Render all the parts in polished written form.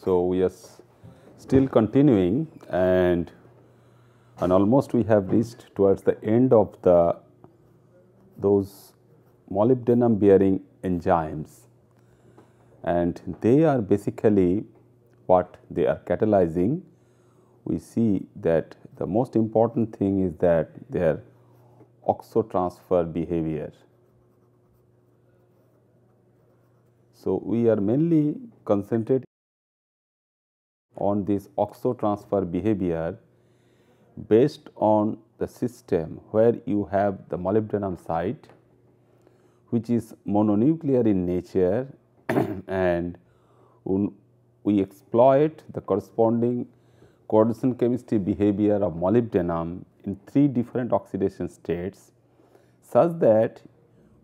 So, we are still continuing and almost we have reached towards the end of those molybdenum bearing enzymes, and they are basically what they are catalyzing. We see that the most important thing is that their oxotransfer behavior. So, we are mainly concentrating on this oxotransfer behavior based on the system where you have the molybdenum site, which is mononuclear in nature and we exploit the corresponding coordination chemistry behavior of molybdenum in 3 different oxidation states, such that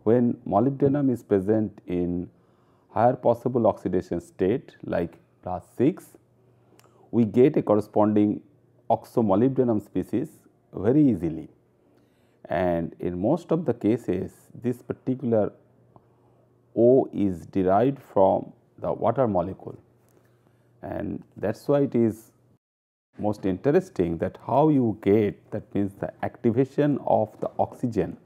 when molybdenum is present in higher possible oxidation state like +6, we get a corresponding oxomolybdenum species very easily, and in most of the cases this particular O is derived from the water molecule, and that is why it is most interesting that how you get, that means the activation of the oxygen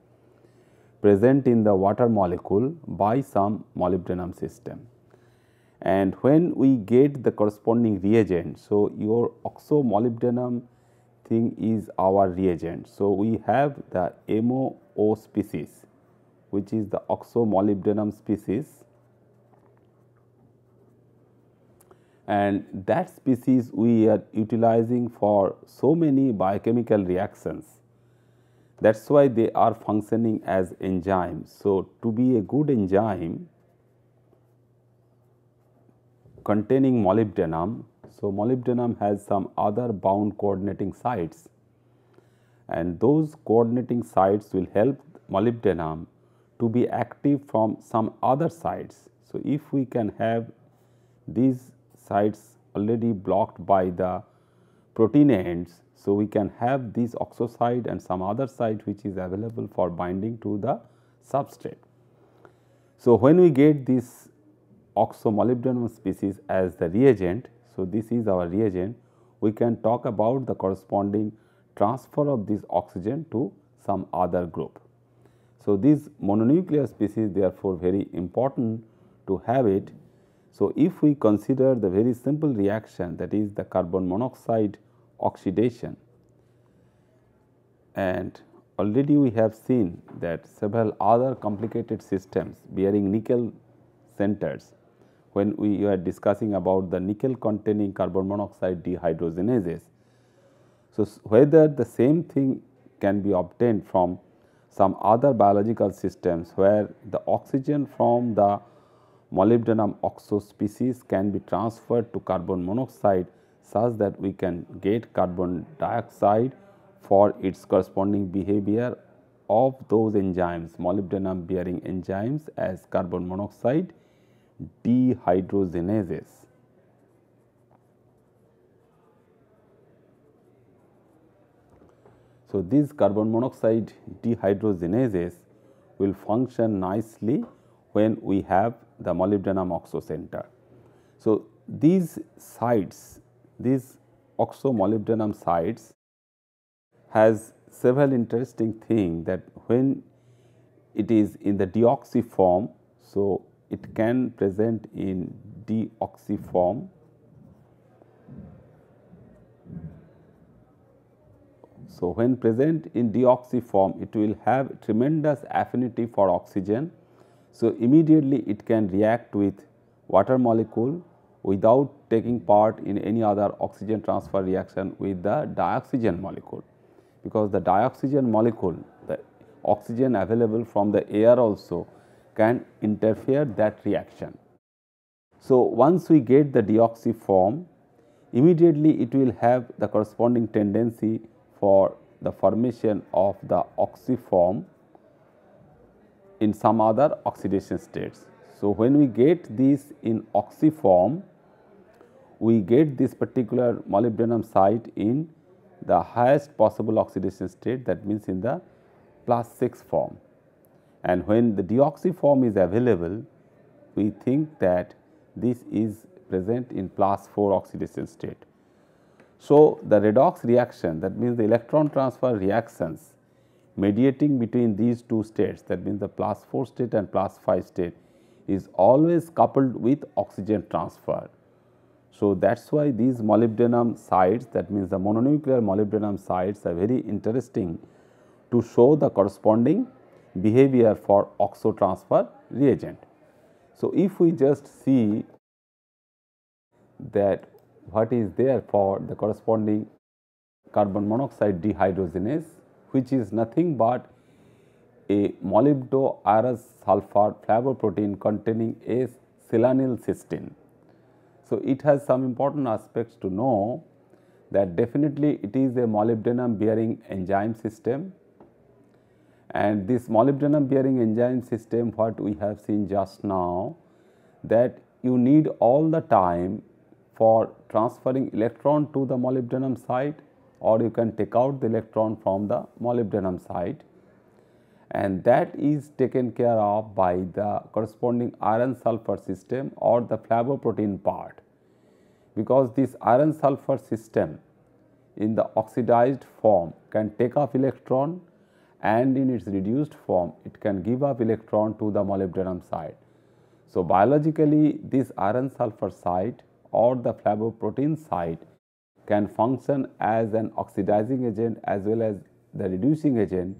present in the water molecule by some molybdenum system. And when we get the corresponding reagent, so your oxomolybdenum thing is our reagent. So, we have the MOO species, which is the oxomolybdenum species, and that species we are utilizing for so many biochemical reactions. That is why they are functioning as enzymes. So, to be a good enzyme containing molybdenum, so molybdenum has some other bound coordinating sites, and those coordinating sites will help molybdenum to be active from some other sites. So, if we can have these sites already blocked by the protein ends, so we can have this oxo site and some other site which is available for binding to the substrate. So, when we get this oxomolybdenum species as the reagent, so this is our reagent, we can talk about the corresponding transfer of this oxygen to some other group. So, this mononuclear species therefore very important to have it. So, if we consider the very simple reaction, that is the carbon monoxide oxidation, and already we have seen that several other complicated systems bearing nickel centers, when we are discussing about the nickel containing carbon monoxide dehydrogenases. So, whether the same thing can be obtained from some other biological systems where the oxygen from the molybdenum oxo species can be transferred to carbon monoxide, such that we can get carbon dioxide for its corresponding behavior of those enzymes, molybdenum bearing enzymes, as carbon monoxide dehydrogenases. So, these carbon monoxide dehydrogenases will function nicely when we have the molybdenum oxo center. So, these sites, these oxomolybdenum sites has several interesting things, that when it is in the deoxy form, so it can present in deoxy form. So, when present in deoxy form, it will have tremendous affinity for oxygen. So, immediately it can react with water molecule without taking part in any other oxygen transfer reaction with the dioxygen molecule, because the dioxygen molecule, the oxygen available from the air also can interfere that reaction. So, once we get the deoxy form, immediately it will have the corresponding tendency for the formation of the oxyform in some other oxidation states. So, when we get this in oxyform, we get this particular molybdenum site in the highest possible oxidation state, that means in the +6 form, and when the deoxy form is available, we think that this is present in +4 oxidation state. So, the redox reaction, that means the electron transfer reactions mediating between these two states, that means the +4 state and +5 state, is always coupled with oxygen transfer. So, that is why these molybdenum sites, that means the mononuclear molybdenum sites, are very interesting to show the corresponding behavior for oxo transfer reagent. So, if we just see that what is there for the corresponding carbon monoxide dehydrogenase, which is nothing but a molybdo-iron sulfur flavoprotein containing S-silanil cysteine. So, it has some important aspects to know, that definitely it is a molybdenum bearing enzyme system, and this molybdenum bearing enzyme system, what we have seen just now, that you need all the time for transferring electron to the molybdenum site, or you can take out the electron from the molybdenum site, and that is taken care of by the corresponding iron sulfur system or the flavoprotein part, because this iron sulfur system in the oxidized form can take off electron, and in its reduced form it can give up electron to the molybdenum site. So, biologically this iron sulfur site or the flavoprotein site can function as an oxidizing agent as well as the reducing agent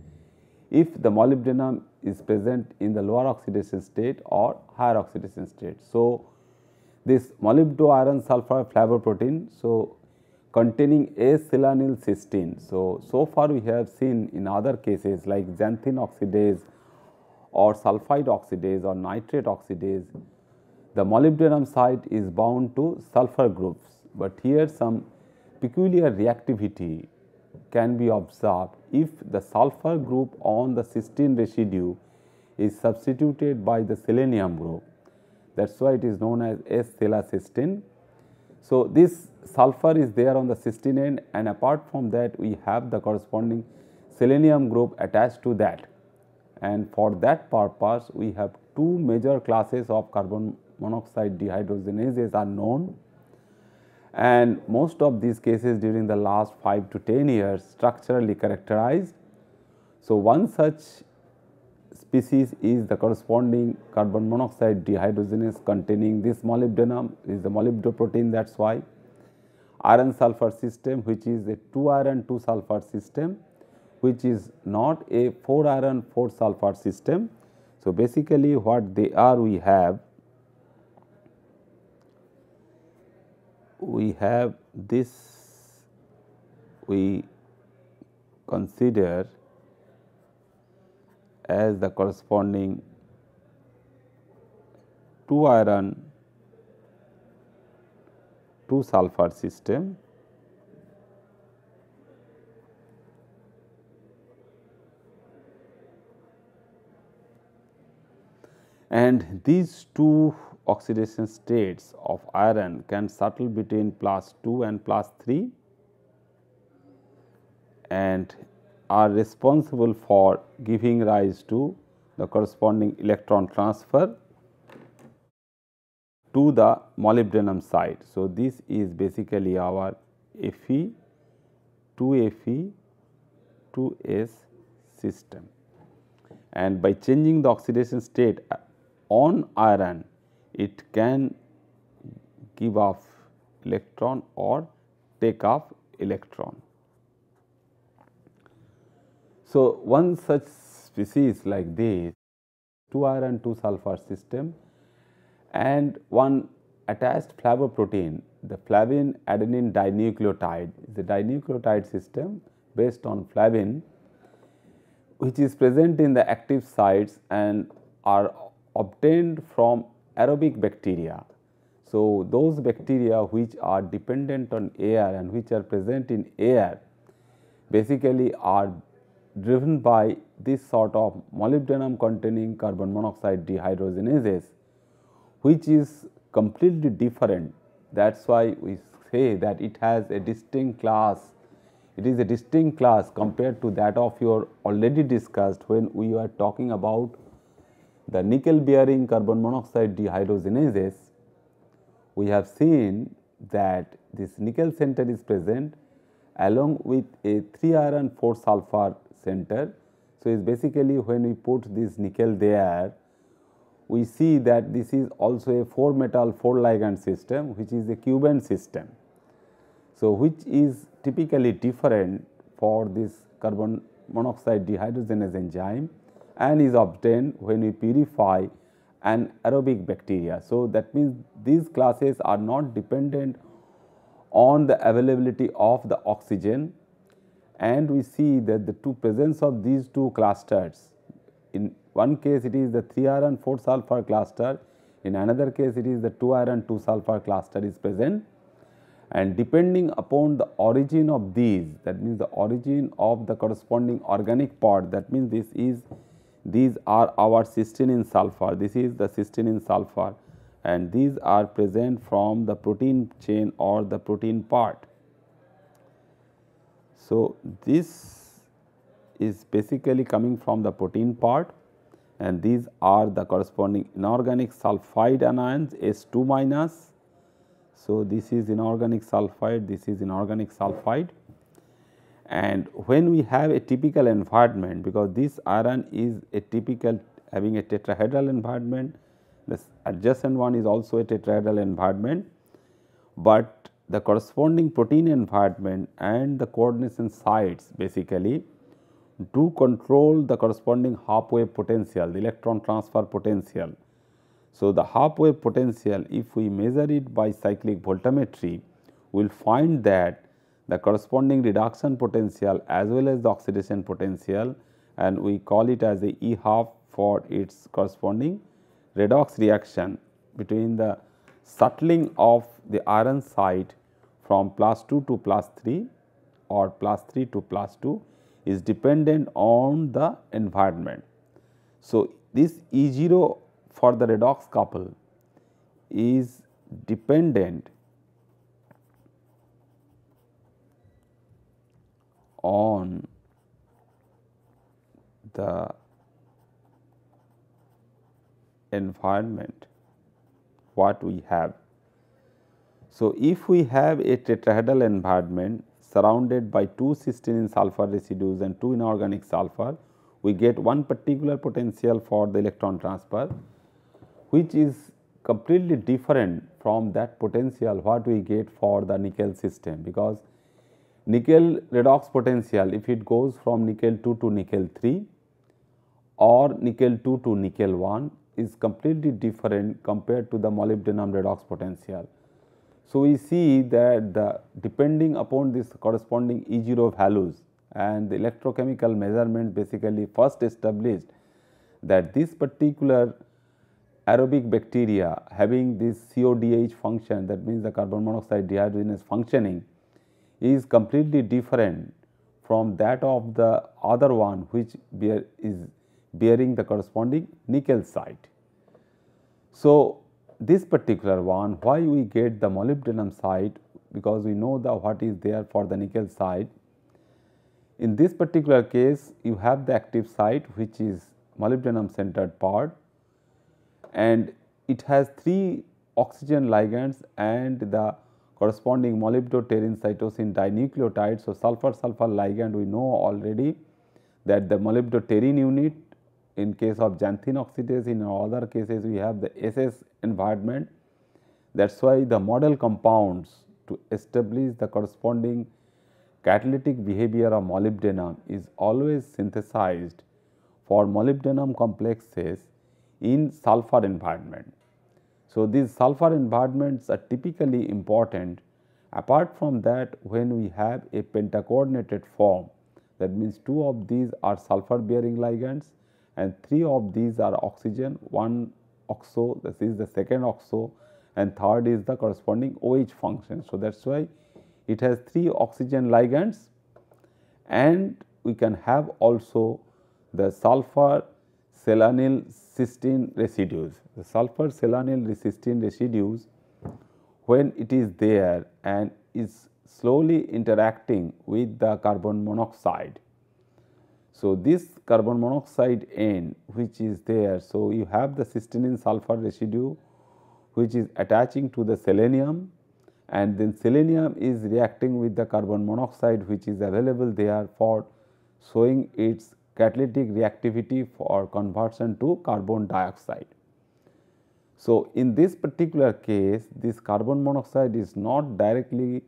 if the molybdenum is present in the lower oxidation state or higher oxidation state. So, this molybdo-iron sulfur flavoprotein, so containing S-silanil cysteine. So far we have seen in other cases like xanthine oxidase or sulfide oxidase or nitrate oxidase, the molybdenum site is bound to sulfur groups, but here some peculiar reactivity can be observed if the sulfur group on the cysteine residue is substituted by the selenium group. That is why it is known as S-silacysteine. So, this sulfur is there on the cysteine end, and apart from that we have the corresponding selenium group attached to that, and for that purpose we have two major classes of carbon monoxide dehydrogenases are known, and most of these cases during the last 5 to 10 years structurally characterized. So, one such species is the corresponding carbon monoxide dehydrogenase containing this molybdenum, is the molybdoprotein. That is why iron sulfur system, which is a 2 iron 2 sulfur system, which is not a 4 iron 4 sulfur system. So, basically what they are, we have this, we consider as the corresponding 2 iron 2 sulfur system, and these two oxidation states of iron can settle between +2 and +3 and are responsible for giving rise to the corresponding electron transfer to the molybdenum site. So, this is basically our Fe 2Fe 2S system, and by changing the oxidation state on iron, it can give off electron or take off electron. So, one such species like this 2 iron 2 sulfur system and one attached flavoprotein, the flavin adenine dinucleotide is a dinucleotide system based on flavin, which is present in the active sites and are obtained from aerobic bacteria. So, those bacteria which are dependent on air and which are present in air basically are driven by this sort of molybdenum containing carbon monoxide dehydrogenases, which is completely different That is why we say that it has a distinct class. It is a distinct class compared to that of your already discussed when we were talking about the nickel bearing carbon monoxide dehydrogenases. We have seen that this nickel center is present along with a 3 iron 4 sulfur center. So, it is basically when we put this nickel there, we see that this is also a 4 metal 4 ligand system, which is a Cuban system. So, which is typically different for this carbon monoxide dehydrogenase enzyme and is obtained when we purify anaerobic bacteria. So, that means these classes are not dependent on the availability of the oxygen, and we see that the presence of these two clusters, in one case it is the 3 iron 4 sulfur cluster, in another case it is the 2 iron 2 sulfur cluster is present, and depending upon the origin of these, that means the origin of the corresponding organic part, that means these are our cysteine sulfur, this is the cysteine sulfur, and these are present from the protein chain or the protein part. So, this is basically coming from the protein part, and these are the corresponding inorganic sulfide anions S2 minus. So, this is inorganic sulfide, this is inorganic sulfide, and when we have a typical environment, because this iron is a typical having a tetrahedral environment, the adjacent one is also a tetrahedral environment, but the corresponding protein environment and the coordination sites basically do control the corresponding half wave potential, the electron transfer potential. So, the half wave potential, if we measure it by cyclic voltammetry, we will find that the corresponding reduction potential as well as the oxidation potential, and we call it as the E half for its corresponding redox reaction between the shuttling of the iron site from +2 to +3 or +3 to +2 is dependent on the environment. So, this E0 for the redox couple is dependent on the environment what we have. So, if we have a tetrahedral environment surrounded by 2 cysteine sulfur residues and 2 inorganic sulfur, we get one particular potential for the electron transfer, which is completely different from that potential what we get for the nickel system, because nickel redox potential, if it goes from nickel 2 to nickel 3 or nickel 2 to nickel 1, is completely different compared to the molybdenum redox potential. So, we see that depending upon this corresponding E0 values and the electrochemical measurement basically first established that this particular aerobic bacteria having this CODH function, that means the carbon monoxide dehydrogenase functioning, is completely different from that of the other one which is bearing the corresponding nickel site. So, this particular one, why we get the molybdenum site, because we know the what is there for the nickel site. In this particular case, you have the active site which is molybdenum centered part, and it has 3 oxygen ligands and the corresponding molybdoterine cytosine dinucleotide. So, sulfur sulfur ligand we know already that the molybdoterine unit, in case of xanthine oxidase, in other cases we have the SS environment. That is why the model compounds to establish the corresponding catalytic behavior of molybdenum is always synthesized for molybdenum complexes in sulfur environment. So, these sulfur environments are typically important. Apart from that, when we have a pentacoordinated form, that means 2 of these are sulfur bearing ligands and 3 of these are oxygen, 1 oxo, this is the second oxo, and third is the corresponding OH function. So, that is why it has 3 oxygen ligands, and we can have also the sulfur selenyl cysteine residues. The sulfur selenyl cysteine residues, when it is there and is slowly interacting with the carbon monoxide. So, this carbon monoxide end which is there, so you have the cysteine sulfur residue which is attaching to the selenium, and then selenium is reacting with the carbon monoxide which is available there for showing its catalytic reactivity for conversion to carbon dioxide. So, in this particular case, this carbon monoxide is not directly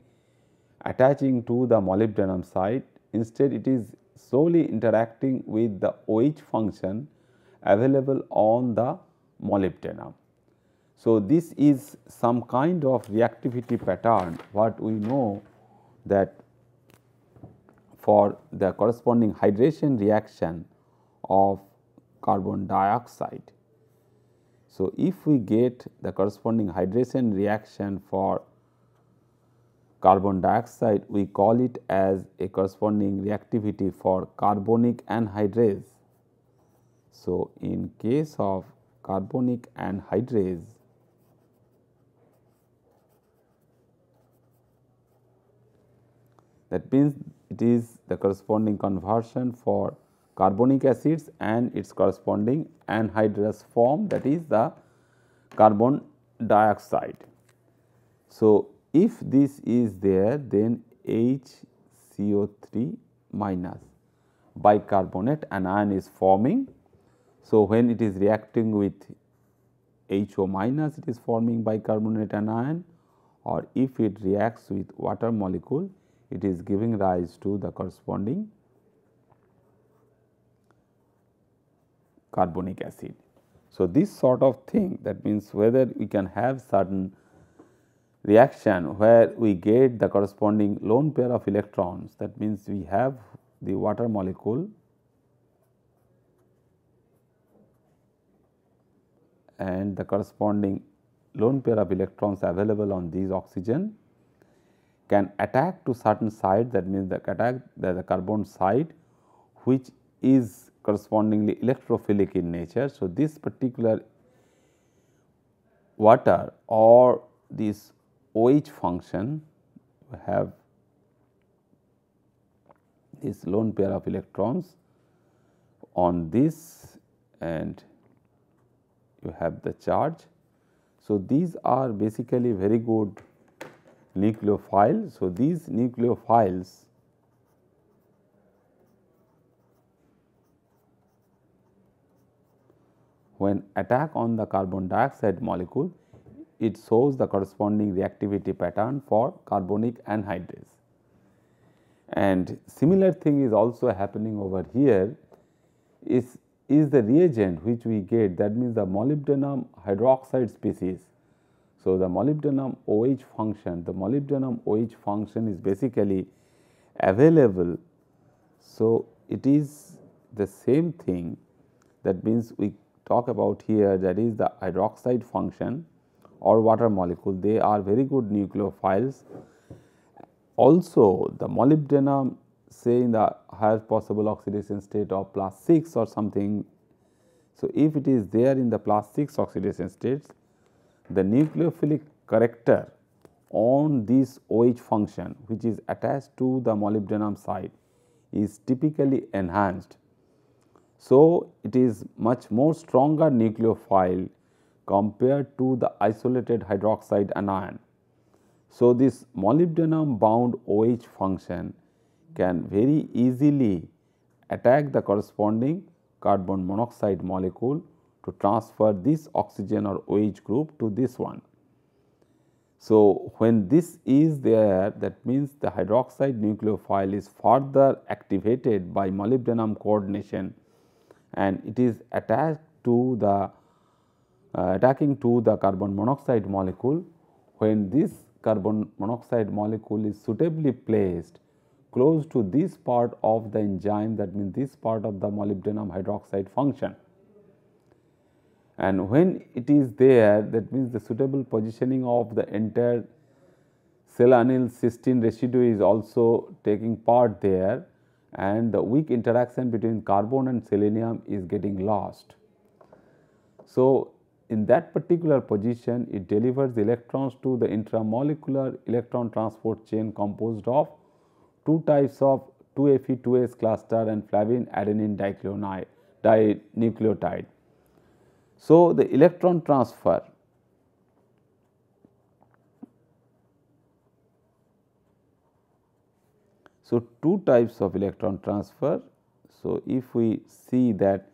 attaching to the molybdenum site, instead it is solely interacting with the OH function available on the molybdenum. So, this is some kind of reactivity pattern what we know that for the corresponding hydration reaction of carbon dioxide. So, if we get the corresponding hydration reaction for carbon dioxide, we call it as a corresponding reactivity for carbonic anhydrase. So, in case of carbonic anhydrase, that means it is the corresponding conversion for carbonic acids and its corresponding anhydrous form, that is the carbon dioxide. So, if this is there, then HCO3 minus bicarbonate anion is forming. So, when it is reacting with HO minus, it is forming bicarbonate anion, or if it reacts with water molecule, it is giving rise to the corresponding carbonic acid. So, this sort of thing, that means whether we can have certain reaction where we get the corresponding lone pair of electrons, that means we have the water molecule and the corresponding lone pair of electrons available on these oxygen can attack to certain site, that means the attack the carbon site which is correspondingly electrophilic in nature. So, this particular water or this OH function have this lone pair of electrons on this, and you have the charge. So, these are basically very good nucleophiles. So, these nucleophiles when attack on the carbon dioxide molecule, it shows the corresponding reactivity pattern for carbonic anhydrase. And similar thing is also happening over here is the reagent which we get, that means the molybdenum hydroxide species. So, the molybdenum OH function, the molybdenum OH function is basically available. So, it is the same thing, that means we talk about here, that is the hydroxide function or water molecule, they are very good nucleophiles. Also the molybdenum, say in the highest possible oxidation state of +6 or something. So, if it is there in the +6 oxidation states, the nucleophilic character on this OH function which is attached to the molybdenum site is typically enhanced. So, it is much more stronger nucleophile compared to the isolated hydroxide anion. So, this molybdenum bound OH function can very easily attack the corresponding carbon monoxide molecule to transfer this oxygen or OH group to this one. So, when this is there, that means the hydroxide nucleophile is further activated by molybdenum coordination, and it is attached to the attacking to the carbon monoxide molecule. When this carbon monoxide molecule is suitably placed close to this part of the enzyme, that means this part of the molybdenum hydroxide function, and when it is there, that means the suitable positioning of the entire selenyl cysteine residue is also taking part there, and the weak interaction between carbon and selenium is getting lost. So, in that particular position, it delivers electrons to the intramolecular electron transport chain composed of two types of 2Fe2S cluster and flavin adenine dinucleotide. So, the electron transfer two types of electron transfer. So, if we see that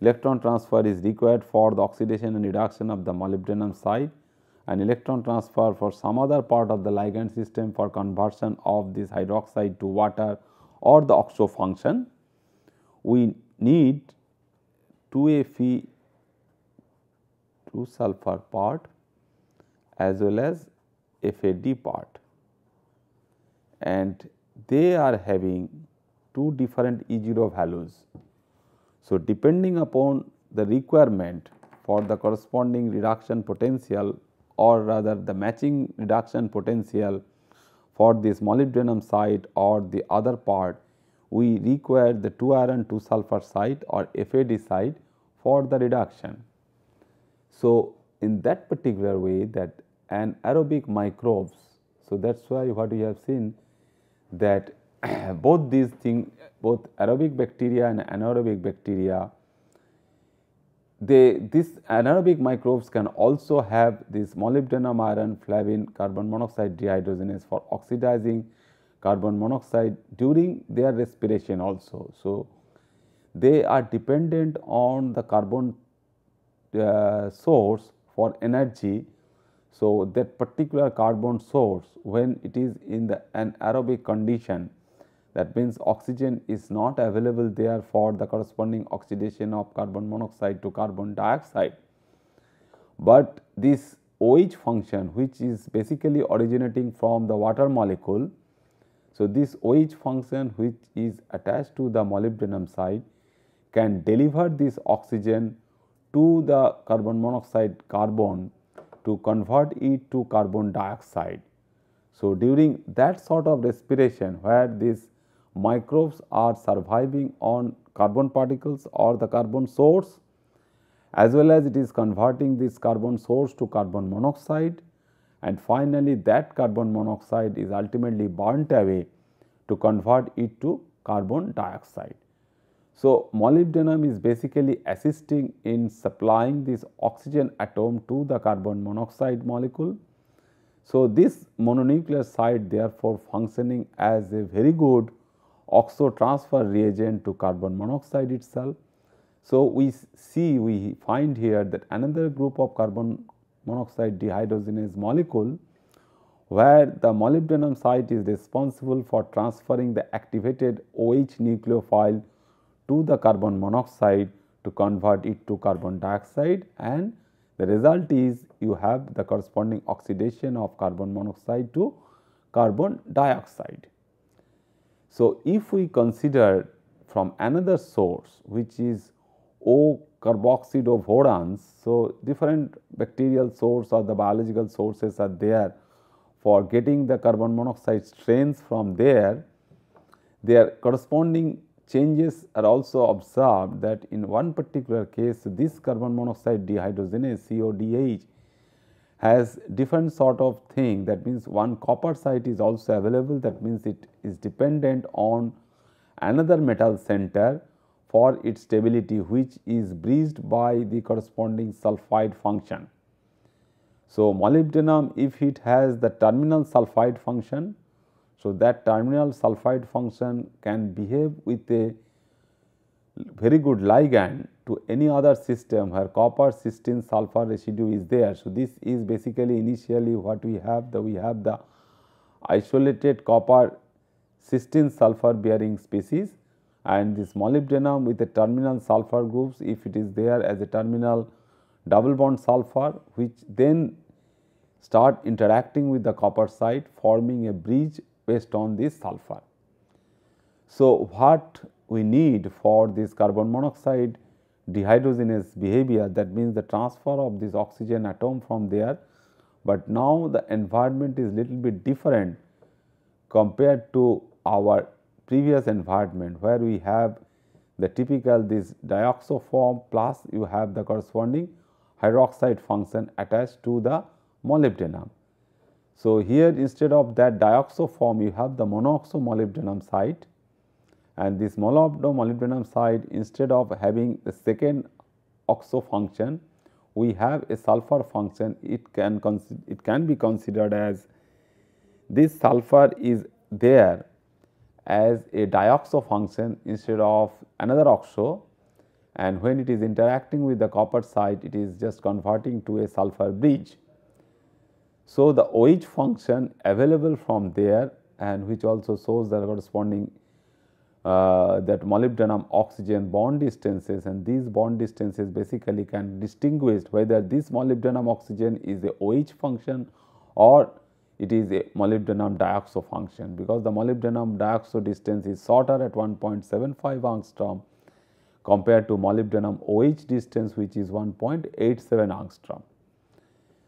electron transfer is required for the oxidation and reduction of the molybdenum site, and electron transfer for some other part of the ligand system for conversion of this hydroxide to water or the oxo function, we need 2Fe 2 sulfur part as well as FAD part, and they are having two different E0 values. So, depending upon the requirement for the corresponding reduction potential, or rather the matching reduction potential for this molybdenum site or the other part, we require the 2 iron 2 sulfur site or FAD site for the reduction. So, in that particular way, that anaerobic microbes, so that is why what we have seen that both these things, both aerobic bacteria and anaerobic bacteria, these anaerobic microbes can also have this molybdenum iron flavin carbon monoxide dehydrogenase for oxidizing carbon monoxide during their respiration also. So, they are dependent on the carbon source for energy. So, that particular carbon source, when it is in the anaerobic condition, that means oxygen is not available there for the corresponding oxidation of carbon monoxide to carbon dioxide, but this OH function, which is basically originating from the water molecule. So, this OH function, which is attached to the molybdenum site, can deliver this oxygen to the carbon monoxide carbon to convert it to carbon dioxide. So, during that sort of respiration where these microbes are surviving on carbon particles or the carbon source, as well as it is converting this carbon source to carbon monoxide, and finally that carbon monoxide is ultimately burnt away to convert it to carbon dioxide. So, molybdenum is basically assisting in supplying this oxygen atom to the carbon monoxide molecule. So, this mononuclear site therefore functioning as a very good oxo transfer reagent to carbon monoxide itself. So, we find here that another group of carbon monoxide dehydrogenase molecule, where the molybdenum site is responsible for transferring the activated OH nucleophile to the carbon monoxide to convert it to carbon dioxide, and the result is you have the corresponding oxidation of carbon monoxide to carbon dioxide. So, if we consider from another source, which is O-carboxydovorans, so different bacterial source or the biological sources are there for getting the carbon monoxide strains from there. Their corresponding changes are also observed that in one particular case, this carbon monoxide dehydrogenase CODH has different sort of thing. That means one copper site is also available, that means it is dependent on another metal center for its stability, which is bridged by the corresponding sulfide function. So, molybdenum, if it has the terminal sulfide function, so that terminal sulfide function can behave with a very good ligand to any other system where copper cysteine sulfur residue is there. So, this is basically initially what we have the isolated copper cysteine sulfur bearing species, and this molybdenum with the terminal sulfur groups, if it is there as a terminal double bond sulfur, which then start interacting with the copper site, forming a bridge based on this sulfur. So, what we need for this carbon monoxide dehydrogenase behavior, that means the transfer of this oxygen atom from there, but now the environment is little bit different compared to our previous environment, where we have the typical this dioxoform plus you have the corresponding hydroxide function attached to the molybdenum. So, here instead of that dioxo form you have the monoxo molybdenum site, and this molybdenum site instead of having the second oxo function we have a sulfur function. It can be considered as this sulfur is there as a dioxo function instead of another oxo, and when it is interacting with the copper site it is just converting to a sulfur bridge. So, the OH function available from there, and which also shows the corresponding that molybdenum oxygen bond distances, and these bond distances basically can distinguish whether this molybdenum oxygen is a OH function or it is a molybdenum dioxo function, because the molybdenum dioxo distance is shorter at 1.75 angstrom compared to molybdenum OH distance which is 1.87 angstrom.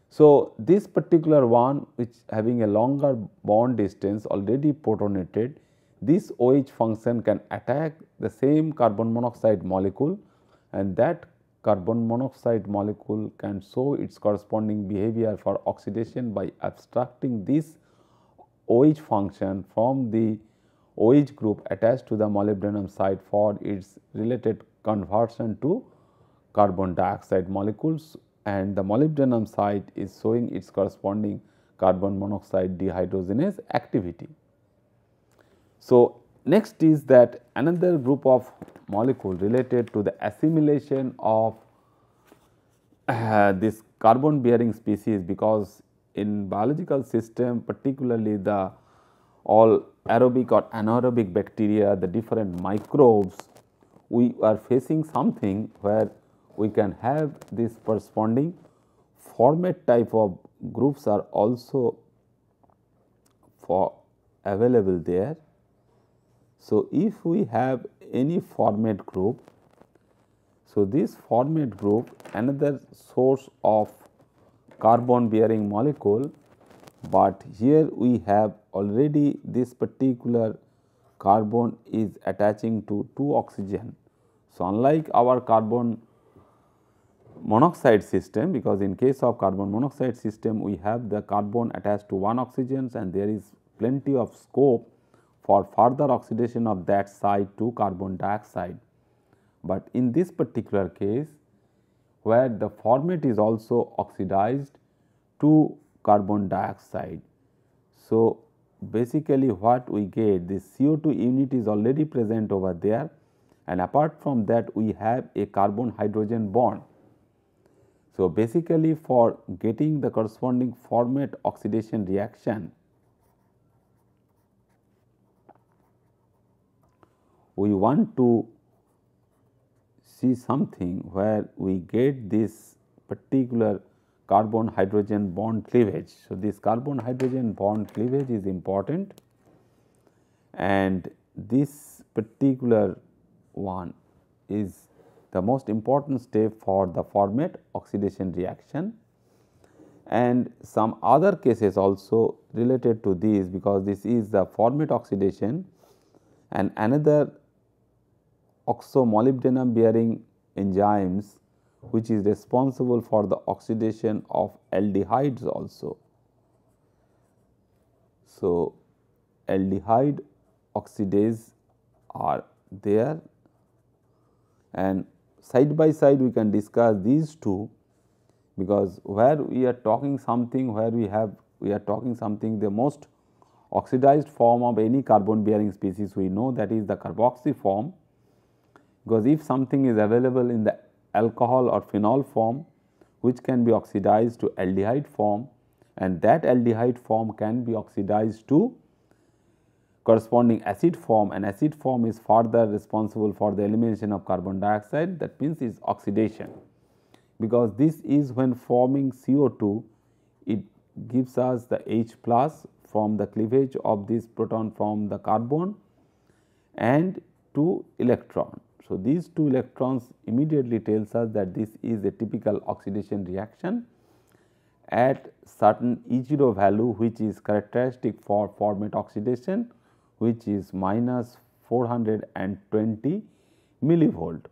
So, this particular one which having a longer bond distance already protonated, this OH function can attack the same carbon monoxide molecule, and that carbon monoxide molecule can show its corresponding behavior for oxidation by abstracting this OH function from the OH group attached to the molybdenum site for its related conversion to carbon dioxide molecules, and the molybdenum site is showing its corresponding carbon monoxide dehydrogenase activity. So, next is that another group of molecule related to the assimilation of this carbon bearing species, because in biological system particularly the all aerobic or anaerobic bacteria, the different microbes, we are facing something where we can have this corresponding format type of groups are also available there. So, if we have any format group, so this format group another source of carbon bearing molecule, but here we have already this particular carbon is attaching to 2 oxygen. So, unlike our carbon monoxide system, because in case of carbon monoxide system we have the carbon attached to 1 oxygen and there is plenty of scope for further oxidation of that site to carbon dioxide. But in this particular case where the format is also oxidized to carbon dioxide. So, basically what we get, this CO2 unit is already present over there, and apart from that we have a carbon hydrogen bond. So, basically for getting the corresponding format oxidation reaction, we want to see something where we get this particular carbon hydrogen bond cleavage. So, this carbon hydrogen bond cleavage is important, and this particular one is the most important step for the format oxidation reaction, and some other cases also related to this, because this is the format oxidation and another oxo-molybdenum bearing enzymes which is responsible for the oxidation of aldehydes also. So, aldehyde oxidase are there, and side by side we can discuss these two, because where we are talking something where we are talking something the most oxidized form of any carbon bearing species we know, that is the carboxy form, because if something is available in the alcohol or phenol form which can be oxidized to aldehyde form, and that aldehyde form can be oxidized to corresponding acid form, and acid form is further responsible for the elimination of carbon dioxide, that means is oxidation, because this is when forming CO2 it gives us the H plus from the cleavage of this proton from the carbon and 2 electron. So, these 2 electrons immediately tells us that this is a typical oxidation reaction at certain E0 value which is characteristic for format oxidation, which is minus 420 millivolt.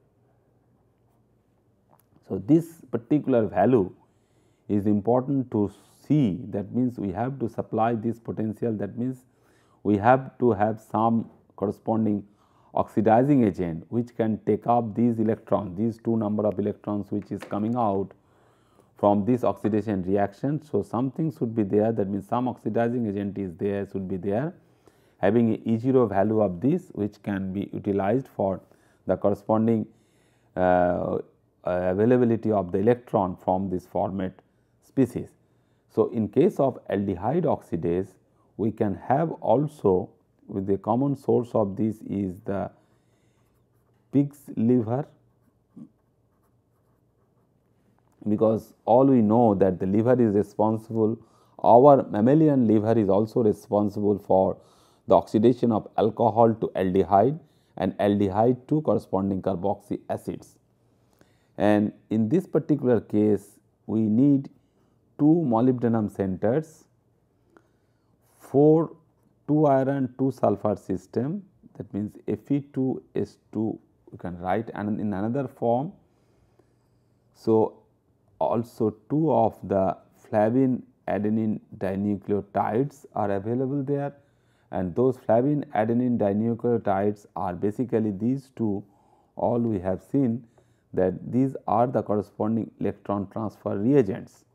So, this particular value is important to see, that means we have to supply this potential, that means we have to have some corresponding oxidizing agent which can take up these electrons, these two number of electrons which is coming out from this oxidation reaction. So, something should be there, that means some oxidizing agent is there, should be there, having a E0 value of this, which can be utilized for the corresponding availability of the electron from this formate species. So, in case of aldehyde oxidase, we can have also, with the common source of this is the pig's liver, because all we know that the liver is responsible, our mammalian liver is also responsible for the oxidation of alcohol to aldehyde and aldehyde to corresponding carboxy acids. And in this particular case, we need 2 molybdenum centers, 4 2 iron 2 sulfur system, that means Fe2S2 you can write and in another form. So, also 2 of the flavin adenine dinucleotides are available there, and those flavin adenine dinucleotides are basically these two. All we have seen that these are the corresponding electron transfer reagents.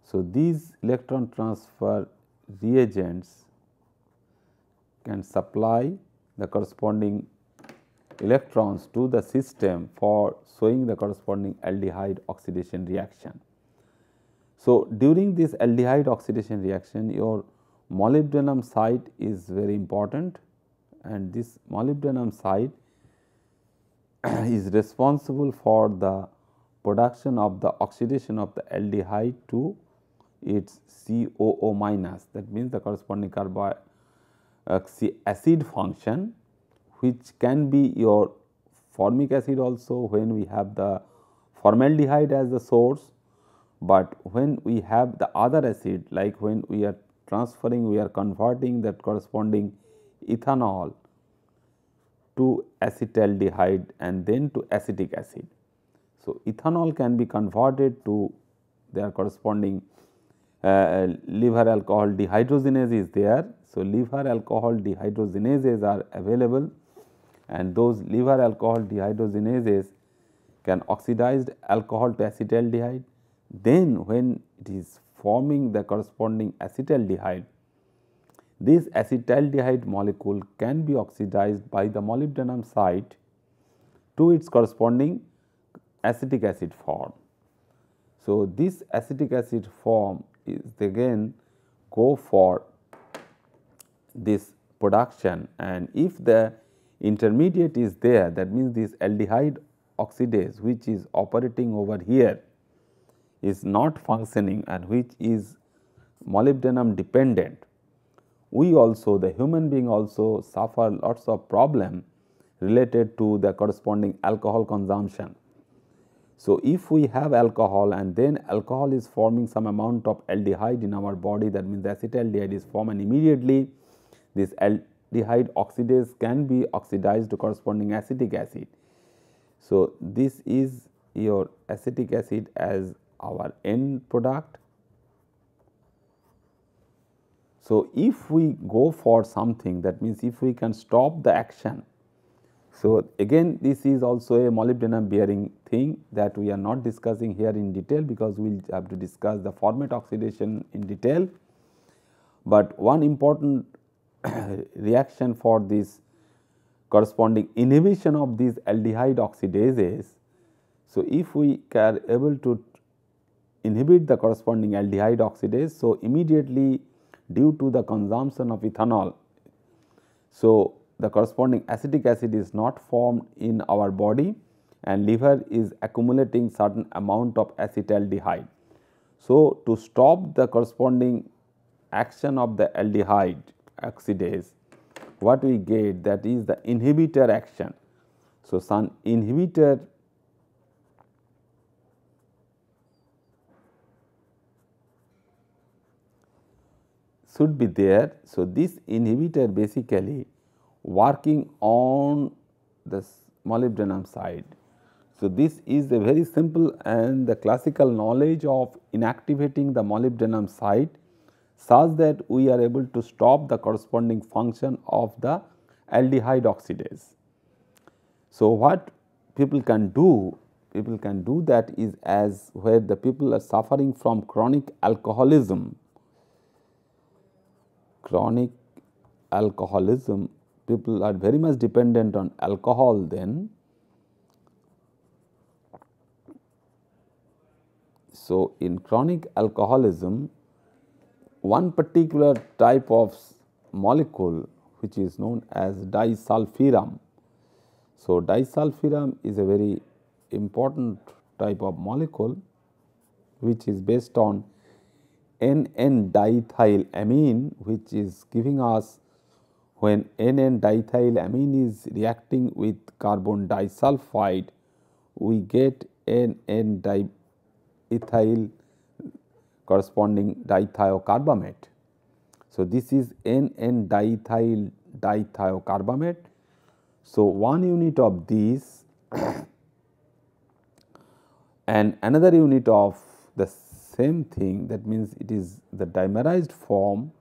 So, these electron transfer reagents can supply the corresponding electrons to the system for showing the corresponding aldehyde oxidation reaction. So, during this aldehyde oxidation reaction, your molybdenum site is very important, and this molybdenum site is responsible for the production of the oxidation of the aldehyde to its COO minus, that means the corresponding carboxy acid function, which can be your formic acid also when we have the formaldehyde as the source, but when we have the other acid, like when we are transferring, we are converting that corresponding ethanol to acetaldehyde and then to acetic acid. So, ethanol can be converted to their corresponding liver alcohol dehydrogenase is there. So, liver alcohol dehydrogenases are available, and those liver alcohol dehydrogenases can oxidize alcohol to acetaldehyde. Then when it is forming the corresponding acetaldehyde, this acetaldehyde molecule can be oxidized by the molybdenum site to its corresponding acetic acid form. So, this acetic acid form is again go for this production, and if the intermediate is there, that means this aldehyde oxidase which is operating over here is not functioning and which is molybdenum dependent, we also, the human being also suffer lots of problem related to the corresponding alcohol consumption. So, if we have alcohol and then alcohol is forming some amount of aldehyde in our body, that means the acetaldehyde is formed, and immediately this aldehyde oxidase can be oxidized to corresponding acetic acid. So, this is your acetic acid as our end product. So, if we go for something, that means if we can stop the action. So, again this is also a molybdenum bearing thing that we are not discussing here in detail, because we will have to discuss the formate oxidation in detail. But one important reaction for this corresponding inhibition of these aldehyde oxidases. So, if we are able to inhibit the corresponding aldehyde oxidase, so immediately due to the consumption of ethanol, so the corresponding acetic acid is not formed in our body and liver is accumulating certain amount of acetaldehyde. So, to stop the corresponding action of the aldehyde oxidase, what we get, that is the inhibitor action. So, some inhibitor should be there. So, this inhibitor basically working on the molybdenum side. So, this is a very simple and the classical knowledge of inactivating the molybdenum site such that we are able to stop the corresponding function of the aldehyde oxidase. So, what people can do? People can do that is as where the people are suffering from chronic alcoholism. Chronic alcoholism, people are very much dependent on alcohol then. So, in chronic alcoholism, one particular type of molecule which is known as disulfiram. So, disulfiram is a very important type of molecule which is based on NN-diethylamine, which is giving us when NN-diethylamine is reacting with carbon disulfide, we get NN-ethyl corresponding dithiocarbamate. So, this is NN-diethyl dithiocarbamate. So, one unit of this and another unit of the same thing, that means it is the dimerized form.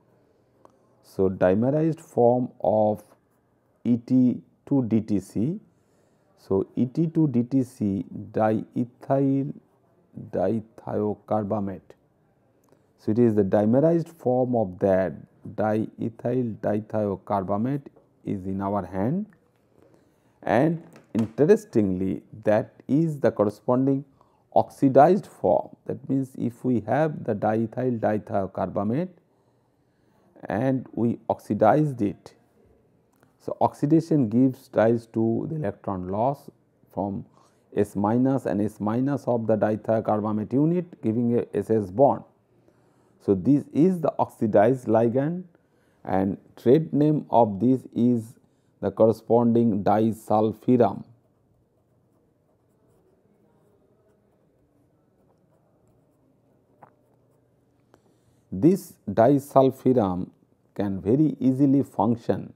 So, dimerized form of ET2-DTC. So, ET2-DTC diethyl dithiocarbamate. So, it is the dimerized form of that diethyl dithiocarbamate is in our hand, and interestingly that is the corresponding oxidized form. That means, if we have the diethyl dithiocarbamate and we oxidized it, so oxidation gives rise to the electron loss from S minus and S minus of the dithiocarbamate unit, giving a SS bond. So, this is the oxidized ligand, and trade name of this is the corresponding disulfiram. This disulfiram can very easily function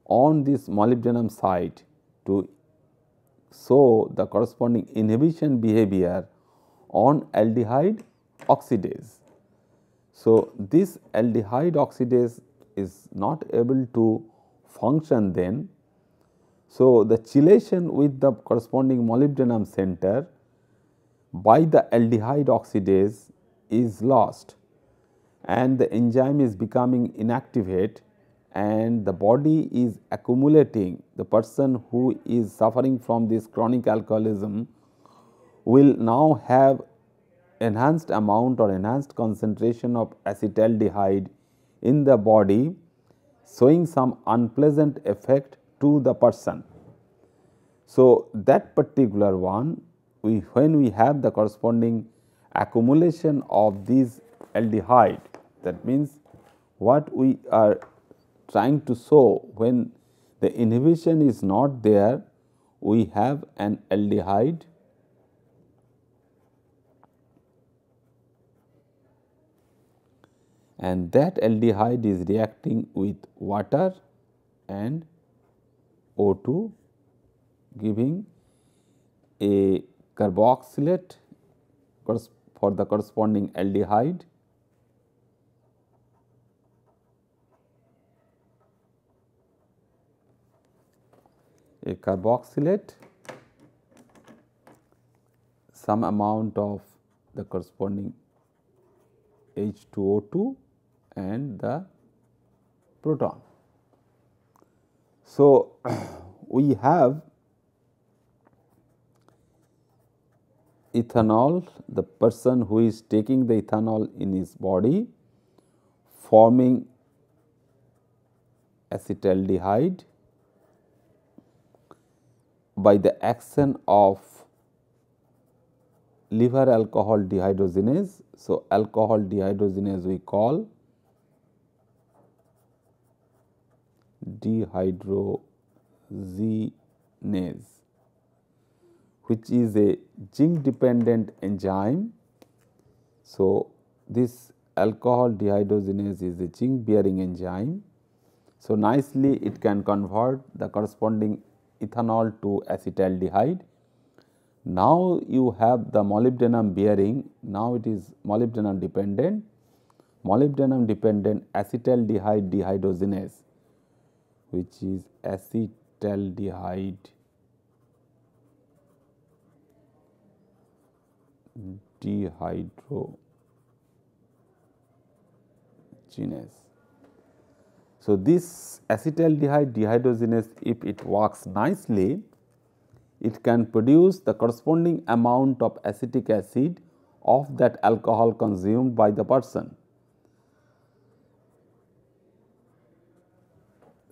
on this molybdenum site to show the corresponding inhibition behavior on aldehyde oxidase. So, this aldehyde oxidase is not able to function then. So, the chelation with the corresponding molybdenum center by the aldehyde oxidase is lost, and the enzyme is becoming inactivate, and the body is accumulating. The person who is suffering from this chronic alcoholism will now have enhanced amount or enhanced concentration of acetaldehyde in the body, showing some unpleasant effect to the person. So, that particular one, when we have the corresponding accumulation of these aldehyde, that means what we are trying to show, when the inhibition is not there, we have an aldehyde and that aldehyde is reacting with water and O2, giving a carboxylate for the corresponding aldehyde. A carboxylate, some amount of the corresponding H2O2 and the proton. So, we have ethanol, the person who is taking the ethanol in his body, forming acetaldehyde by the action of liver alcohol dehydrogenase. So, alcohol dehydrogenase we call dehydrogenase, which is a zinc dependent enzyme. So, this alcohol dehydrogenase is a zinc bearing enzyme. So, nicely it can convert the corresponding ethanol to acetaldehyde. Now, you have the molybdenum bearing, now it is molybdenum dependent acetaldehyde dehydrogenase, which is acetaldehyde dehydrogenase. So, this acetaldehyde dehydrogenase, if it works nicely, it can produce the corresponding amount of acetic acid of that alcohol consumed by the person.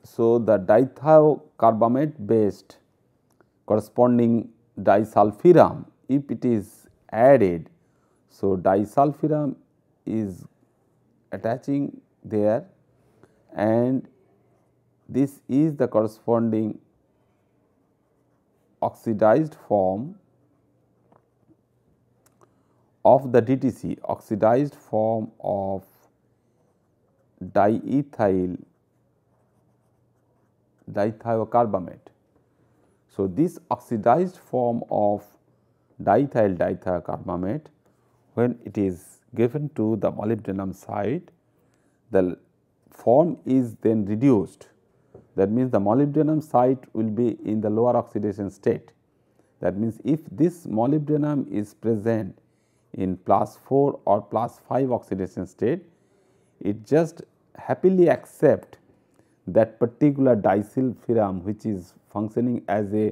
So, the dithiocarbamate based corresponding disulfiram, if it is added, so disulfiram is attaching there, and this is the corresponding oxidized form of the DTC, oxidized form of dithiocarbamate. So, this oxidized form of dithiocarbamate, when it is given to the molybdenum site, the form is then reduced. That means, the molybdenum site will be in the lower oxidation state. That means, if this molybdenum is present in +4 or +5 oxidation state, it just happily accept that particular disulfiram, which is functioning as a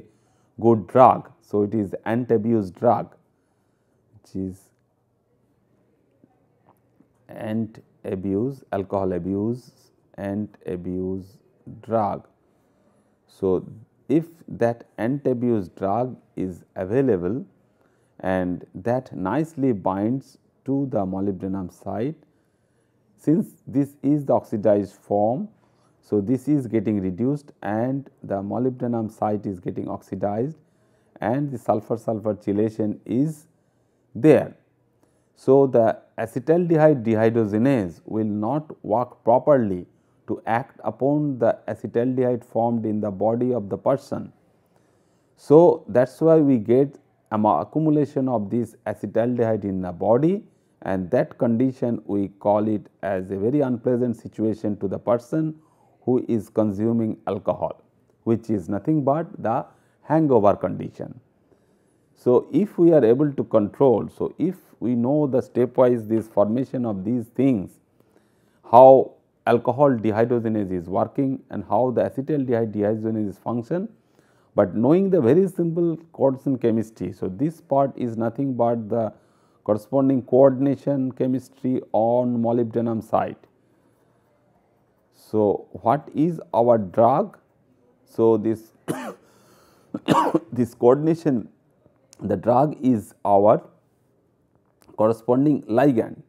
good drug. So, it is anti-abuse drug, which is anti-abuse, alcohol abuse, anti-abuse drug. So, if that anti-abuse drug is available and that nicely binds to the molybdenum site, since this is the oxidized form, so this is getting reduced and the molybdenum site is getting oxidized and the sulfur-sulfur chelation is there. So, the acetaldehyde dehydrogenase will not work properly to act upon the acetaldehyde formed in the body of the person. So, that is why we get accumulation of this acetaldehyde in the body, and that condition we call it as a very unpleasant situation to the person who is consuming alcohol, which is nothing but the hangover condition. So, if we are able to control, so if we know the stepwise this formation of these things, how alcohol dehydrogenase is working and how the acetaldehyde dehydrogenase is function, but knowing the very simple coordination chemistry. So, this part is nothing but the corresponding coordination chemistry on molybdenum site. So, what is our drug? So, this this coordination, the drug is our corresponding ligand.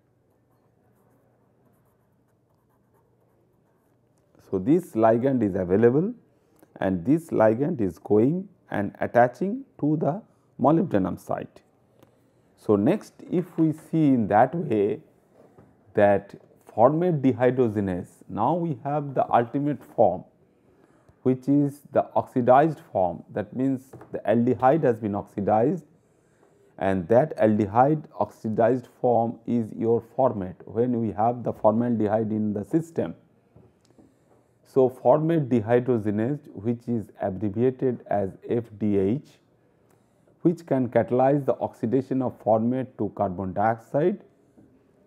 So, this ligand is available and this ligand is going and attaching to the molybdenum site. So, next if we see in that way that formate dehydrogenase, now we have the ultimate form, which is the oxidized form. That means, the aldehyde has been oxidized and that aldehyde oxidized form is your formate when we have the formaldehyde in the system. So, formate dehydrogenase, which is abbreviated as FDH, which can catalyze the oxidation of formate to carbon dioxide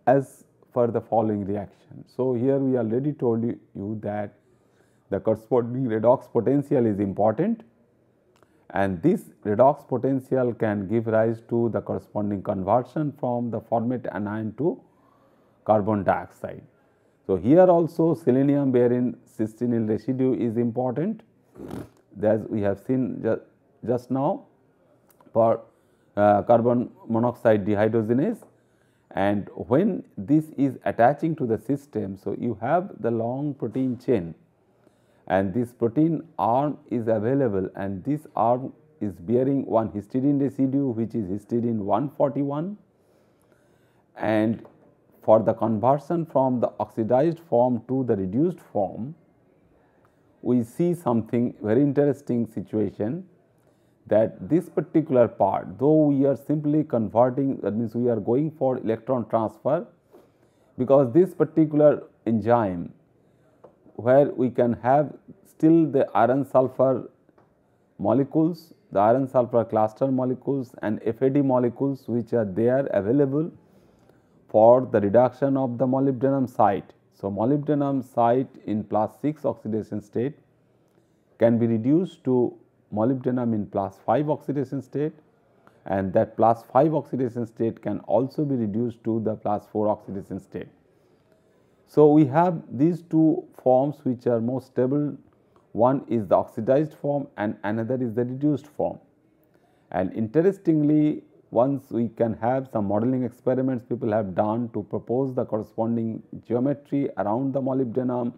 as per the following reaction. So, here we already told you that the corresponding redox potential is important, and this redox potential can give rise to the corresponding conversion from the formate anion to carbon dioxide. So, here also selenium bearing cysteine residue is important, as we have seen just now for carbon monoxide dehydrogenase, and when this is attaching to the system. So, you have the long protein chain and this protein arm is available, and this arm is bearing one histidine residue, which is histidine 141, and for the conversion from the oxidized form to the reduced form, we see something very interesting situation, that this particular part, though we are simply converting, that means we are going for electron transfer, because this particular enzyme where we can have still the iron sulfur molecules, the iron sulfur cluster molecules and FAD molecules which are there available for the reduction of the molybdenum site. So, molybdenum site in +6 oxidation state can be reduced to molybdenum in +5 oxidation state, and that +5 oxidation state can also be reduced to the +4 oxidation state. So, we have these two forms which are most stable. One is the oxidized form and another is the reduced form. And interestingly, once we can have some modeling experiments people have done to propose the corresponding geometry around the molybdenum,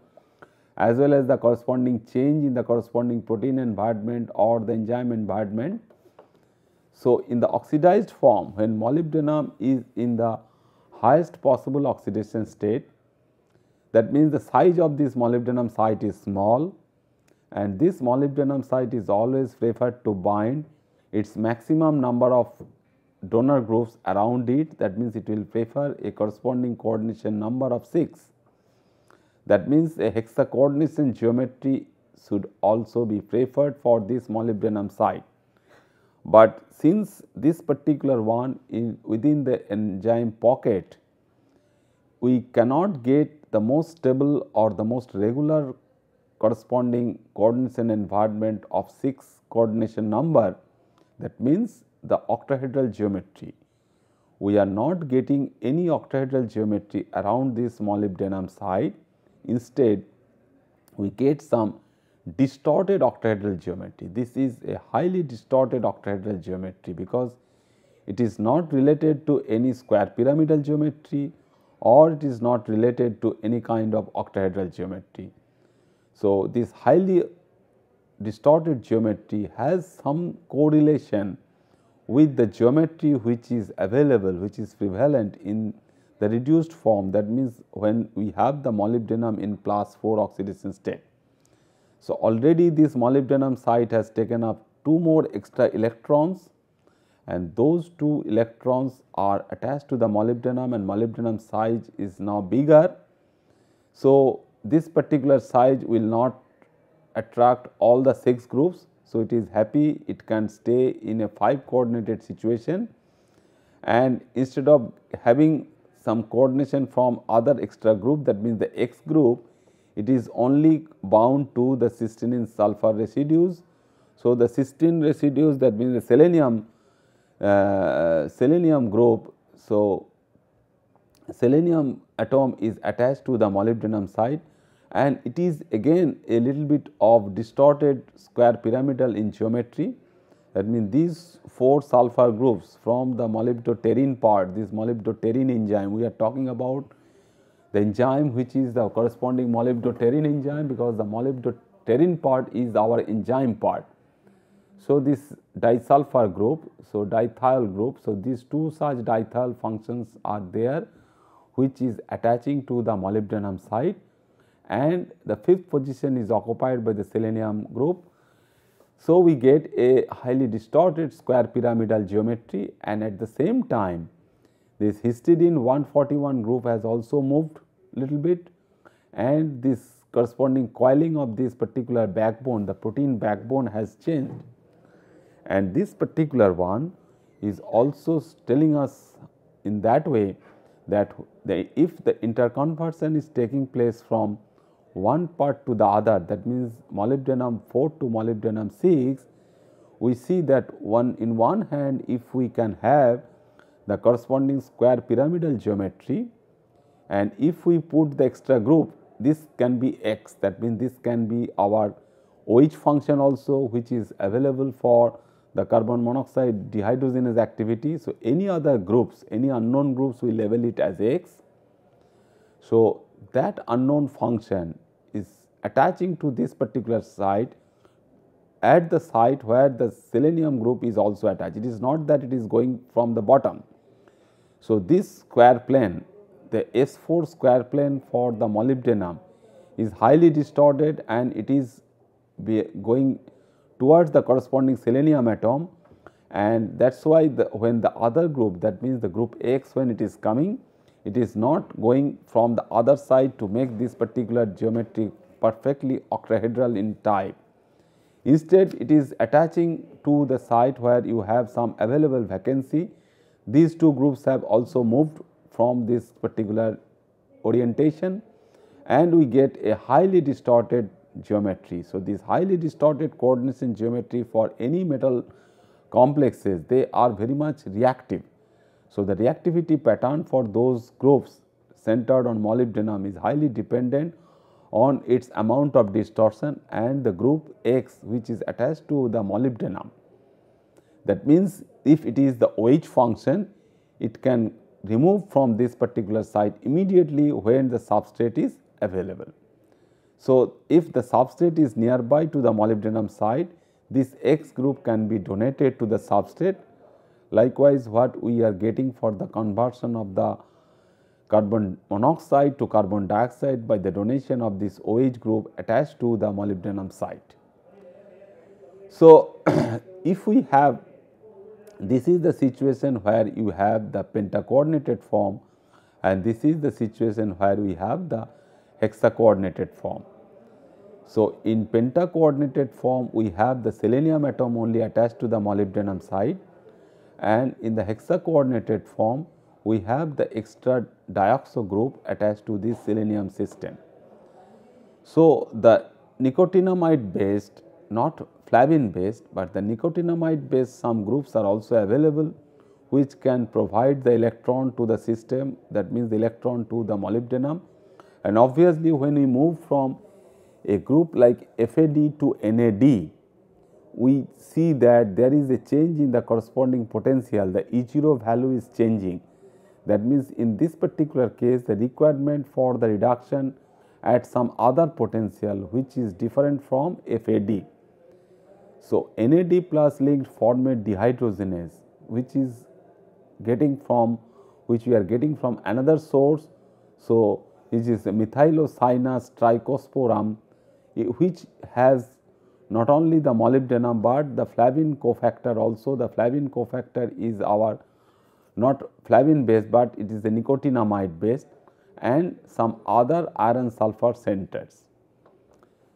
as well as the corresponding change in the corresponding protein environment or the enzyme environment. So, in the oxidized form, when molybdenum is in the highest possible oxidation state, that means the size of this molybdenum site is small, and this molybdenum site is always preferred to bind its maximum number of donor groups around it. That means, it will prefer a corresponding coordination number of 6. That means, a hexa coordination geometry should also be preferred for this molybdenum site. But since this particular one is within the enzyme pocket, we cannot get the most stable or the most regular corresponding coordination environment of 6 coordination number. That means, the octahedral geometry. We are not getting any octahedral geometry around this molybdenum site. Instead, we get some distorted octahedral geometry. This is a highly distorted octahedral geometry, because it is not related to any square pyramidal geometry or it is not related to any kind of octahedral geometry. So, this highly distorted geometry has some correlation with the geometry which is available, which is prevalent in the reduced form. That means, when we have the molybdenum in +4 oxidation state. So, already this molybdenum site has taken up 2 more extra electrons, and those 2 electrons are attached to the molybdenum, and molybdenum size is now bigger. So, this particular size will not attract all the 6 groups. So, it is happy, it can stay in a 5 coordinated situation, and instead of having some coordination from other extra group, that means the X group, it is only bound to the cysteine sulfur residues. So, the cysteine residues, that means the selenium group. So, selenium atom is attached to the molybdenum site, and it is again a little bit of distorted square pyramidal in geometry. That means, these 4 sulfur groups from the molybdotyrine part, this molybdotyrine enzyme, we are talking about the enzyme which is the corresponding molybdotyrine enzyme, because the molybdotyrine part is our enzyme part. So, this disulfur group, so dithiol group, so these 2 such dithiol functions are there which is attaching to the molybdenum site, and the 5th position is occupied by the selenium group. So, we get a highly distorted square pyramidal geometry, and at the same time this histidine 141 group has also moved little bit, and this corresponding coiling of this particular backbone, the protein backbone has changed, and this particular one is also telling us in that way that if the interconversion is taking place from one part to the other, that means molybdenum 4 to molybdenum 6, we see that in one hand, if we can have the corresponding square pyramidal geometry, and if we put the extra group, this can be X, that means this can be our OH function also, which is available for the carbon monoxide dehydrogenase activity. So, any other groups, any unknown groups, we label it as X. So, that unknown function is attaching to this particular site at the site where the selenium group is also attached. It is not that it is going from the bottom. So, this square plane, the S4 square plane for the molybdenum is highly distorted, and it is be going towards the corresponding selenium atom, and that is why when the other group, that means the group X, when it is coming, it is not going from the other side to make this particular geometry perfectly octahedral in type. Instead, it is attaching to the site where you have some available vacancy. These two groups have also moved from this particular orientation, and we get a highly distorted geometry. So, this highly distorted coordination geometry for any metal complexes, they are very much reactive. So, the reactivity pattern for those groups centered on molybdenum is highly dependent on its amount of distortion and the group X, which is attached to the molybdenum. That means, if it is the OH function, it can remove from this particular site immediately when the substrate is available. So, if the substrate is nearby to the molybdenum site, this X group can be donated to the substrate. Likewise, what we are getting for the conversion of the carbon monoxide to carbon dioxide by the donation of this OH group attached to the molybdenum site. So, if we have, this is the situation where you have the pentacoordinated form, and this is the situation where we have the hexacoordinated form. So, in pentacoordinated form, we have the selenium atom only attached to the molybdenum site, and in the hexacoordinated form, we have the extra dioxo group attached to this selenium system. So, the nicotinamide based, not flavin based, but the nicotinamide based some groups are also available, which can provide the electron to the system, that means the electron to the molybdenum. And obviously, when we move from a group like FAD to NAD, we see that there is a change in the corresponding potential, the E0 value is changing. That means, in this particular case, the requirement for the reduction at some other potential which is different from FAD. So, NAD plus linked formate dehydrogenase, which is getting from, which we are getting from another source. So, which is methylocyanous trichosporum, which has not only the molybdenum, but the flavin cofactor also. The flavin cofactor is our not flavin based, but it is the nicotinamide based, and some other iron sulfur centers.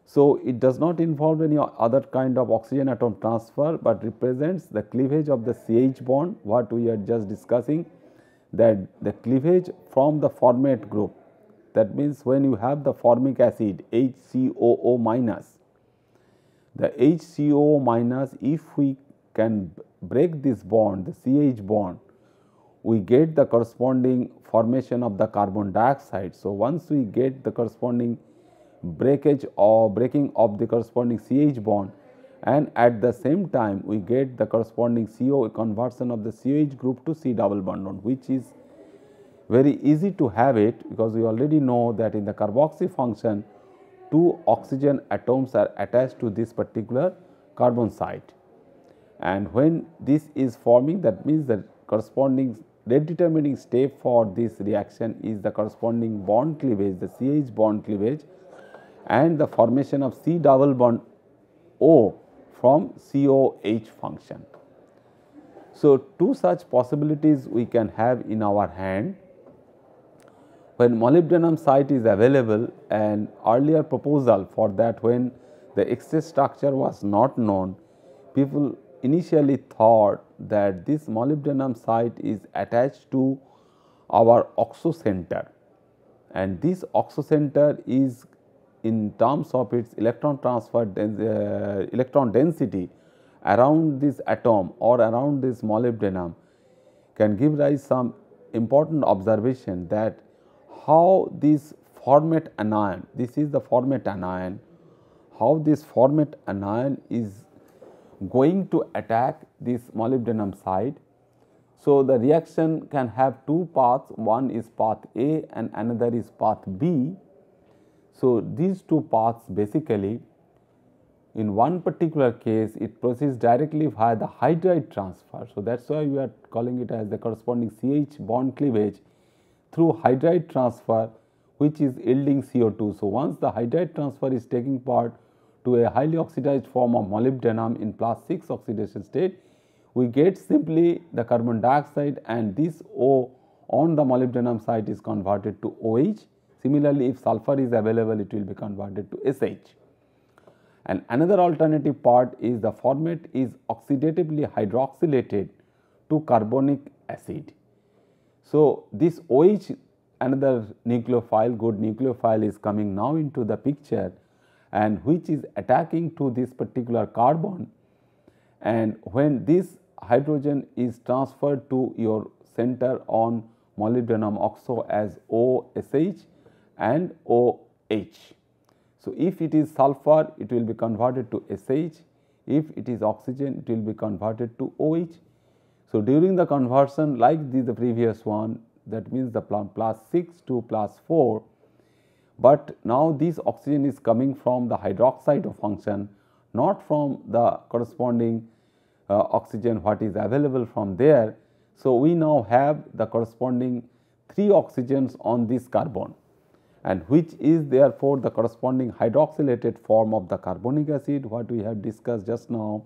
So, it does not involve any other kind of oxygen atom transfer, but represents the cleavage of the CH bond, what we are just discussing, that the cleavage from the formate group. That means, when you have the formic acid HCOO minus, the HCOO minus, if we can break this bond, the CH bond, we get the corresponding formation of the carbon dioxide. So, once we get the corresponding breakage or breaking of the corresponding CH bond, and at the same time we get the corresponding CO conversion of the COH group to C double bond, which is very easy to have it, because we already know that in the carboxy function, two oxygen atoms are attached to this particular carbon site, and when this is forming, that means the corresponding rate determining step for this reaction is the corresponding bond cleavage, the CH bond cleavage, and the formation of C double bond O from COH function. So, two such possibilities we can have in our hand. When molybdenum site is available, an earlier proposal for that, when the excess structure was not known, people initially thought that this molybdenum site is attached to our oxo center, and this oxo center is, in terms of its electron transfer electron density around this atom or around this molybdenum, can give rise some important observation that how this formate anion, this is the formate anion, how this formate anion is going to attack this molybdenum site. So, the reaction can have two paths, one is path A and another is path B. So, these two paths basically, in one particular case it proceeds directly via the hydride transfer. So, that is why we are calling it as the corresponding CH bond cleavage through hydride transfer, which is yielding CO2. So, once the hydride transfer is taking part to a highly oxidized form of molybdenum in +6 oxidation state, we get simply the carbon dioxide, and this O on the molybdenum site is converted to OH. Similarly, if sulfur is available, it will be converted to SH. And another alternative part is the format is oxidatively hydroxylated to carbonic acid. So, this OH, another nucleophile, good nucleophile, is coming now into the picture, and which is attacking to this particular carbon, and when this hydrogen is transferred to your center on molybdenum oxo as OSH and OH. So, if it is sulfur, it will be converted to SH. If it is oxygen, it will be converted to OH. So, during the conversion, like the previous one, that means the +6 to +4, but now this oxygen is coming from the hydroxide function, not from the corresponding oxygen what is available from there. So, we now have the corresponding 3 oxygens on this carbon, and which is therefore the corresponding hydroxylated form of the carbonic acid, what we have discussed just now,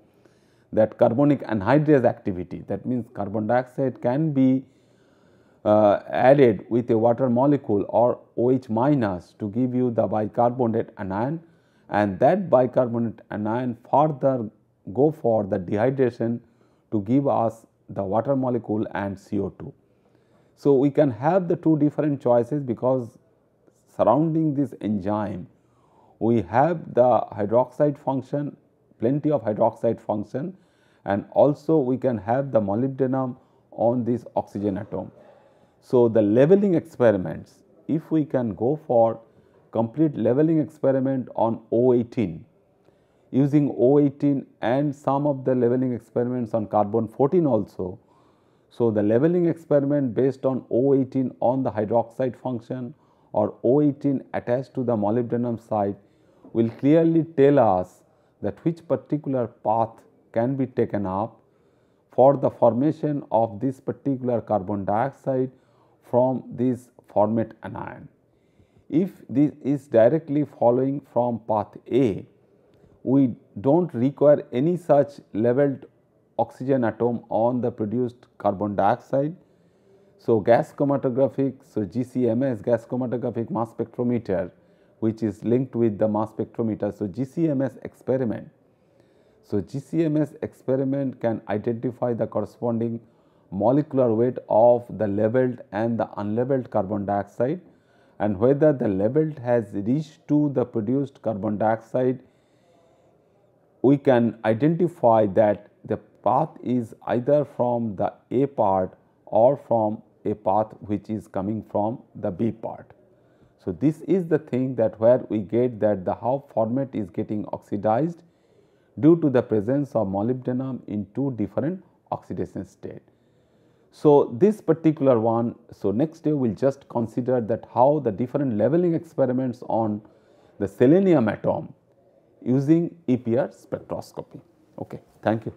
that carbonic anhydrase activity. That means carbon dioxide can be added with a water molecule or OH minus to give you the bicarbonate anion, and that bicarbonate anion further go for the dehydration to give us the water molecule and CO2. So, we can have the 2 different choices, because surrounding this enzyme we have the hydroxide function, plenty of hydroxide function, and also we can have the molybdenum on this oxygen atom. So, the leveling experiments, if we can go for complete leveling experiment on O18, using O18 and some of the leveling experiments on carbon 14 also. So, the leveling experiment based on O18 on the hydroxide function or O18 attached to the molybdenum site will clearly tell us that which particular path can be taken up for the formation of this particular carbon dioxide from this format anion. If this is directly following from path A, we do not require any such leveled oxygen atom on the produced carbon dioxide. So, gas chromatographic, so GCMS, gas chromatographic mass spectrometer, which is linked with the mass spectrometer. So, GCMS experiment. So, GCMS experiment can identify the corresponding molecular weight of the leveled and the unleveled carbon dioxide, and whether the leveled has reached to the produced carbon dioxide, we can identify that the path is either from the A part or from a path which is coming from the B part. So, this is the thing that where we get that the how format is getting oxidized due to the presence of molybdenum in 2 different oxidation state. So, this particular one, so next day we will just consider that how the different leveling experiments on the selenium atom using EPR spectroscopy. Okay, thank you.